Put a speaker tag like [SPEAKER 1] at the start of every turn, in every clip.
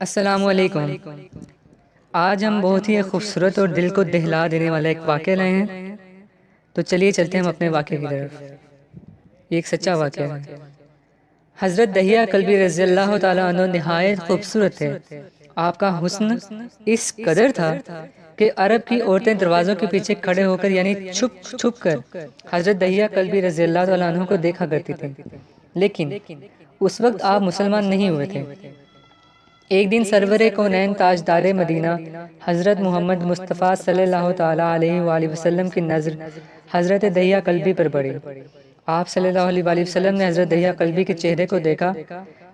[SPEAKER 1] السلام علیکم۔ آج ہم بہت ہی خوبصورت اور دل کو دہلا دینے والا ایک واقعہ لائے ہیں، تو چلیے چلتے ہیں ہم اپنے واقعے کی طرف۔ یہ ایک سچا واقعہ ہے۔ حضرت دہیہ کلبی رضی اللہ تعالیٰ عنہ نہایت خوبصورت تھے۔ آپ کا حسن اس قدر تھا کہ عرب کی عورتیں دروازوں کے پیچھے کھڑے ہو کر یعنی چھپ چھپ کر حضرت دہیہ کلبی رضی اللہ تعالیٰ عنہ کو دیکھا کرتی تھیں، لیکن اس وقت آپ مسلمان نہیں ہوئے تھے۔ ایک دن سرور کونین تاجدار مدینہ حضرت محمد مصطفیٰ صلی اللہ تعالیٰ علیہ وآلہ وسلم کی نظر حضرت دہیہ کلبی پر پڑی۔ آپ صلی اللہ علیہ وآلہ وسلم نے حضرت دہیہ کلبی کے چہرے کو دیکھا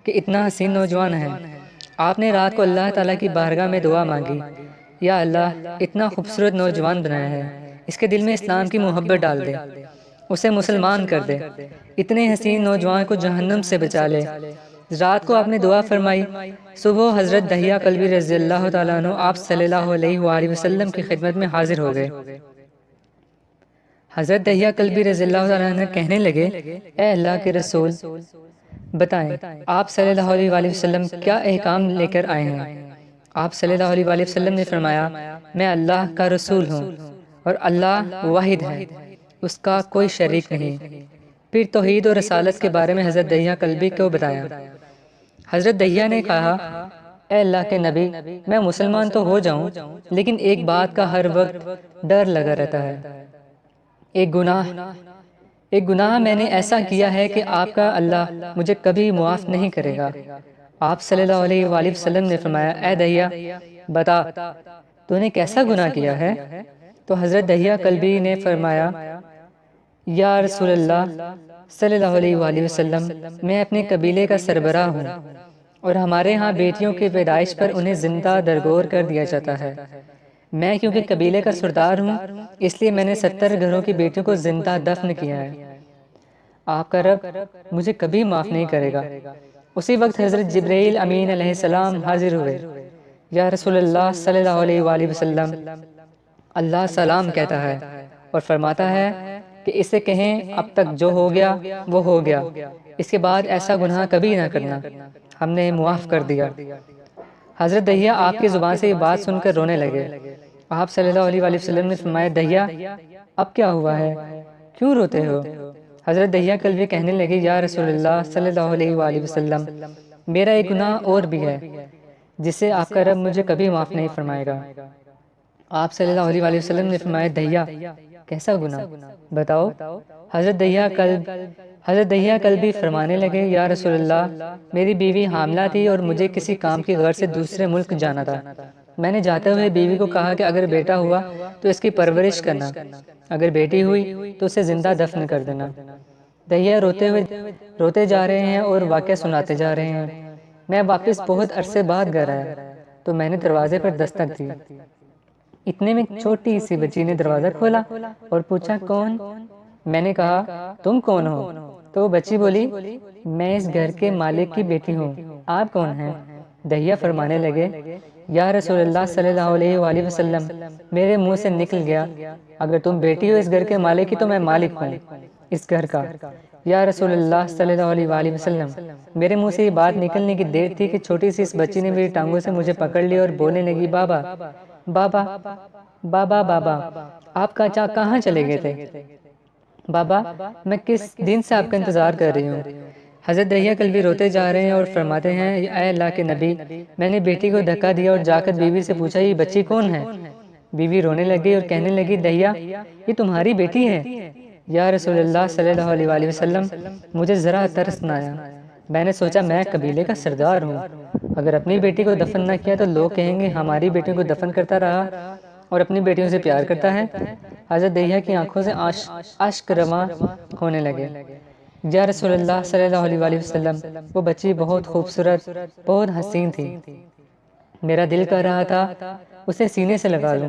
[SPEAKER 1] کہ اتنا حسین نوجوان ہے۔ آپ نے رات کو اللہ تعالیٰ کی بارگاہ میں دعا مانگی، یا اللہ اتنا خوبصورت نوجوان بنایا ہے، اس کے دل میں اسلام کی محبت ڈال دے، اسے مسلمان کر دے، اتنے حسین نوجوان کو جہنم سے بچا لے۔ رات کو آپ نے دعا فرمائی۔ صبح حضرت دہیہ کلبی رضی اللہ تعالیٰ عنہ آپ صلی اللہ علیہ وآلہ وسلم کی خدمت میں حاضر ہو گئے۔ حضرت دہیہ کلبی رضی اللہ تعالیٰ عنہ کہنے لگے، اے اللہ کے رسول، بتائیں آپ صلی اللہ علیہ وآلہ وسلم کیا احکام لے کر آئے ہیں؟ آپ صلی اللہ علیہ وآلہ وسلم نے فرمایا، میں اللہ کا رسول ہوں اور اللہ واحد ہے، اس کا کوئی شریک نہیں۔ پھر توحید اور رسالت کے بارے میں حضرت دہیہ کلبی کو بتایا۔ حضرت دہیہ نے کہا، اے اللہ کے نبی، میں مسلمان تو ہو جاؤں لیکن ایک بات کا ہر وقت ڈر لگا رہتا ہے، ایک گناہ میں نے ایسا کیا ہے کہ آپ کا اللہ مجھے کبھی معاف نہیں کرے گا۔ آپ صلی اللہ علیہ وآلہ وسلم نے فرمایا، اے دہیہ بتا تو نے کیسا گناہ کیا ہے؟ تو حضرت دہیہ کلبی نے فرمایا، یا رسول اللہ صلی اللہ علیہ وآلہ وسلم، میں اپنے قبیلے کا سربراہ ہوں اور ہمارے ہاں بیٹیوں کی پیدائش پر انہیں زندہ درگور کر دیا جاتا ہے۔ میں کیونکہ قبیلے کا سردار ہوں، اس لیے میں نے 70 گھروں کی بیٹیوں کو زندہ دفن کیا ہے۔ آپ کا رب مجھے کبھی معاف نہیں کرے گا۔ اسی وقت حضرت جبرائیل امین علیہ السلام حاضر ہوئے۔ یا رسول اللہ صلی اللہ علیہ وآلہ وسلم، اللہ سلام کہتا ہے اور فرماتا ہے کہ اسے کہیں اب تک جو ہو گیا وہ ہو گیا، اس کے بعد ایسا گناہ کبھی نہ کرنا، ہم نے معاف کر دیا۔ حضرت دہیہ آپ کی زبان سے یہ بات سن کر رونے لگے۔ آپ صلی اللہ علیہ وآلہ وسلم نے فرمایا، دہیہ اب کیا ہوا ہے، کیوں روتے ہو؟ حضرت دہیہ کلبی کہنے لگے، یا رسول اللہ صلی اللہ علیہ وآلہ وسلم، میرا ایک گناہ اور بھی ہے جسے آپ کا رب مجھے کبھی معاف نہیں فرمائے گا۔ آپ صلی اللہ علیہ وآلہ وسلم نے فرمایا، دہیہ کیسا گناہ بتاؤ؟ حضرت دہیہ کلبی فرمانے لگے، یا رسول اللہ میری بیوی حاملہ تھی اور مجھے کسی کام کی غرض سے دوسرے ملک جانا تھا۔ میں نے جاتے ہوئے بیوی کو کہا کہ اگر بیٹا ہوا تو اس کی پرورش کرنا، اگر بیٹی ہوئی تو اسے زندہ دفن کر دینا۔ دہیہ روتے جا رہے ہیں اور واقعہ سناتے جا رہے ہیں۔ میں واپس بہت عرصے بعد گھر آیا تو میں نے دروازے پر دستک دی۔ اتنے میں چھوٹی سی بچی نے دروازہ کھولا اور پوچھا، کون؟ میں نے کہا، تم کون ہو؟ تو وہ بچی بولی، میں اس گھر کے مالک کی بیٹی ہوں، آپ کون ہیں؟ دہیہ فرمانے لگے، یا رسول اللہ صلی اللہ علیہ وآلہ وسلم، میرے منہ سے نکل گیا، اگر تم بیٹی ہو اس گھر کے مالک کی تو میں مالک ہوں اس گھر کا۔ یا رسول اللہ صلی اللہ علیہ وآلہ وسلم، میرے منہ سے یہ بات نکلنے کی دیر تھی کہ چھوٹی سی اس بچی نے میری ٹانگوں سے مجھے پکڑ لیا اور بولنے لگی، بابا بابا بابا بابا، آپ کہاں چلے گئے تھے؟ بابا میں کس دن سے آپ کا انتظار کر رہی ہوں۔ حضرت دہیہ کلبی روتے جا رہے ہیں اور فرماتے ہیں، اے اللہ کے نبی، میں نے بیٹی کو دھکا دیا اور جا کر بیوی سے پوچھا، یہ بچی کون ہے؟ بیوی رونے لگی اور کہنے لگی، دہیہ یہ تمہاری بیٹی ہے۔ یا رسول اللہ صلی اللہ علیہ وآلہ وسلم، مجھے ذرا ترس نہ آیا، میں نے سوچا میں قبیلے کا سردار ہوں، اگر اپنی بیٹی کو دفن نہ کیا تو لوگ کہیں گے ہماری بیٹیوں کو دفن کرتا رہا اور اپنی بیٹیوں سے پیار کرتا ہے۔ حضرت دہیہ کی آنکھوں سے اشک رواں ہونے لگے۔ یا رسول اللہ صلی اللہ علیہ وآلہ وسلم، وہ بچی بہت خوبصورت، بہت حسین تھی، میرا دل کر رہا تھا اسے سینے سے لگا لوں،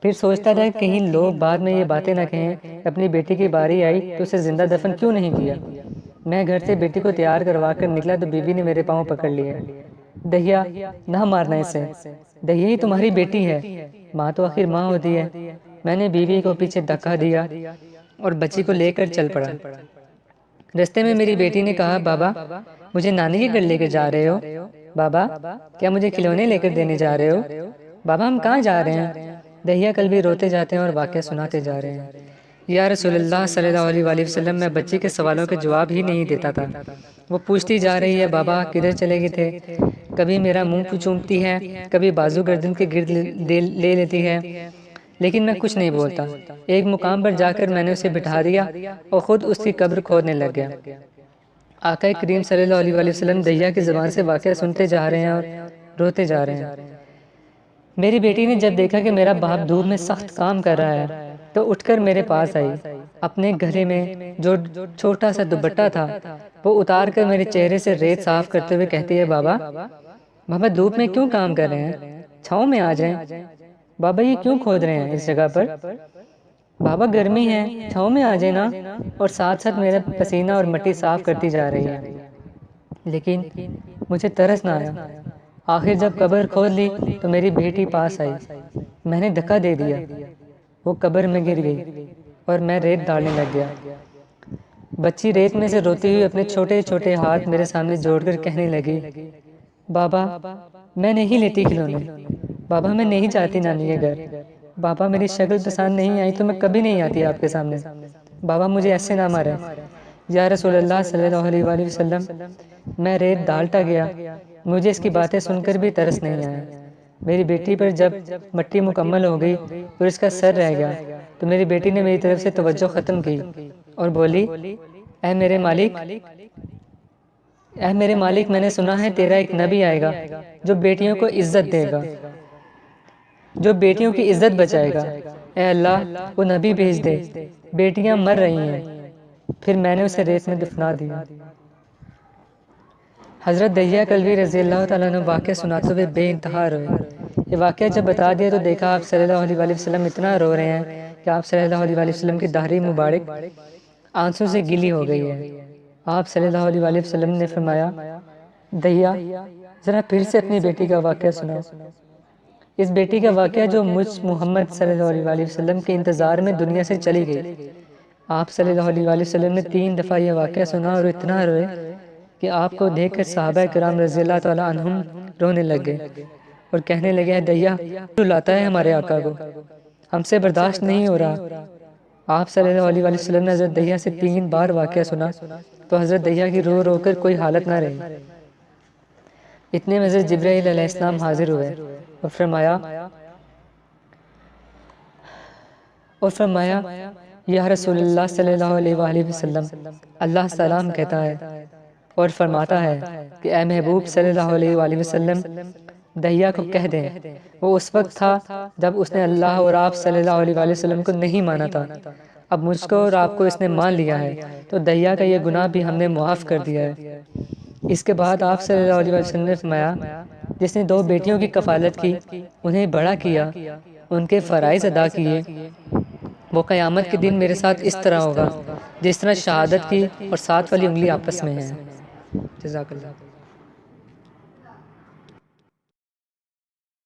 [SPEAKER 1] پھر سوچتا تھا کہ کہیں لوگ بعد میں یہ باتیں نہ کہیں، اپنی بیٹی کی باری آئی تو اسے زندہ دفن کیوں نہیں کیا۔ میں گھر سے بیٹی کو تیار کروا کر نکلا تو بیوی نے میرے پاؤں پکڑ لیے، دہیہ نہ مارنا اسے، دہیہ ہی تمہاری بیٹی ہے، ماں تو آخر ماں ہوتی ہے۔ میں نے بیوی کو پیچھے دھکا دیا اور بچی کو لے کر چل پڑا۔ رستے میں میری بیٹی نے کہا، بابا مجھے نانی کے گھر لے کر جا رہے ہو؟ بابا کیا مجھے کھلونے لے کر دینے جا رہے ہو؟ بابا ہم کہاں جا رہے ہیں؟ دہیا کل بھی روتے جاتے ہیں اور واقعہ سناتے جا رہے ہیں۔ یا رسول اللہ صلی اللہ علیہ وآلہ وسلم، میں بچی کے سوالوں کے جواب ہی نہیں دیتا تھا۔ وہ پوچھتی جا رہی ہے، بابا کدھر چلے گئے تھے؟ کبھی میرا منہ چومتی ہے، کبھی بازو گردن کے گرد لے لیتی ہے، لیکن میں کچھ نہیں بولتا۔ ایک مقام پر جا کر میں نے اسے بٹھا دیا اور خود اس کی قبر کھودنے لگ گیا۔ آقا کریم صلی اللہ علیہ وآلہ وسلم دہیا کی زبان سے واقعہ سنتے جا رہے ہیں اور روتے جا رہے ہیں۔ میری بیٹی نے جب دیکھا کہ میرا باپ دھوپ میں سخت کام کر رہا ہے تو اٹھ کر میرے پاس آئی۔ اپنے گھرے میں جو چھوٹا سا دوپٹہ تھا وہ اتار کر میرے چہرے سے ریت صاف کرتے ہوئے کہتی ہے، بابا دھوپ میں کیوں کام کر رہے ہیں؟ چھاؤں میں آ جائیں۔ بابا یہ کیوں کھود رہے ہیں اس جگہ پر؟ بابا گرمی ہے، چھاؤں میں آ جائیں نا۔ اور ساتھ ساتھ میرا پسینہ اور مٹی صاف کرتی جا رہی ہے، لیکن مجھے ترس نہ آیا۔ آخر جب قبر کھود لی تو میری بیٹی پاس آئی۔ میں نے دھکا دے دیا، وہ قبر میں گر گئی اور میں ریت ڈالنے لگ گیا۔ بچی ریت میں سے روتی ہوئی اپنے چھوٹے چھوٹے ہاتھ میرے سامنے جوڑ کر کہنے لگی، بابا میں نہیں لیتی کھلونے، بابا میں نہیں جاتی نانی کے گھر، بابا میری شکل پسند نہیں آئی تو میں کبھی نہیں آتی آپ کے سامنے، بابا مجھے ایسے نہ مارے۔ یا رسول اللہ صلی اللہ علیہ وآلہ وسلم، میں ریت ڈالتا گیا، مجھے اس کی باتیں سن کر بھی ترس نہیں آیا۔ میری بیٹی پر جب مٹی مکمل ہو گئی اور اس کا سر رہ گیا تو میری بیٹی نے میری طرف سے توجہ ختم کی اور بولی، اے میرے مالک، میں نے سنا ہے تیرا ایک نبی آئے گا جو بیٹیوں کو عزت دے گا، جو بیٹیوں کی عزت بچائے گا۔ اے اللہ وہ نبی بھیج دے، بیٹیاں مر رہی ہیں۔ پھر میں نے اسے ریت میں دفنا دیا۔ حضرت دہیا کلوی رضی اللہ تعالیٰ عنہ واقعہ سناتے ہوئے بے انتہا روئے۔ یہ واقعہ جب بتا دیا تو دیکھا آپ صلی اللہ علیہ وآلہ وسلم اتنا رو رہے ہیں کہ آپ صلی اللہ علیہ وآلہ وسلم کی داڑھی مبارک آنسوں سے گیلی ہو گئی ہے۔ آپ صلی اللہ علیہ وآلہ وسلم نے فرمایا، دہیا ذرا پھر سے اپنی بیٹی کا واقعہ سناؤ۔ اس بیٹی کا واقعہ جو مجھ محمد صلی اللہ علیہ وآلہ وسلم کے انتظار میں دنیا سے چلی گئی۔ آپ صلی اللہ علیہ وآلہ وسلم نے 3 دفعہ یہ واقعہ سنا اور اتنا روئے کہ آپ کو دیکھ کر صحابہ کرام رضی اللہ تعالیٰ عنہم رونے لگ گئے اور کہنے لگے، ہے دہیا رلاتا ہے ہمارے آقا کو، ہم سے برداشت نہیں ہو رہا۔ آپ صلی اللہ علیہ وآلہ وسلم نے حضرت دہیا سے 3 بار واقعہ سنا تو حضرت دہیا کی رو رو کر کوئی حالت نہ رہی۔ اتنے میں حضرت جبرائیل علیہ السلام حاضر ہوئے اور فرمایا، یا رسول اللہ صلی اللہ علیہ وآلہ وسلم، اللہ سلام کہتا ہے اور فرماتا ہے کہ اے محبوب صلی اللہ علیہ وآلہ وسلم، دہیا کو کہہ دیں وہ اس وقت تھا جب اس نے اللہ اور آپ صلی اللہ علیہ وآلہ وسلم کو نہیں مانا تھا، اب مجھ کو اور آپ کو اس نے مان لیا ہے تو دہیا کا یہ گناہ بھی ہم نے معاف کر دیا ہے۔ اس کے بعد آپ صلی اللہ علیہ وسلم نے فرمایا، جس نے 2 بیٹیوں کی کفالت کی، انہیں بڑا کیا، ان کے فرائض ادا کیے، وہ قیامت کے دن میرے ساتھ اس طرح ہوگا جس طرح شہادت کی اور 7 والی انگلی آپس میں ہے۔ جزاک اللہ۔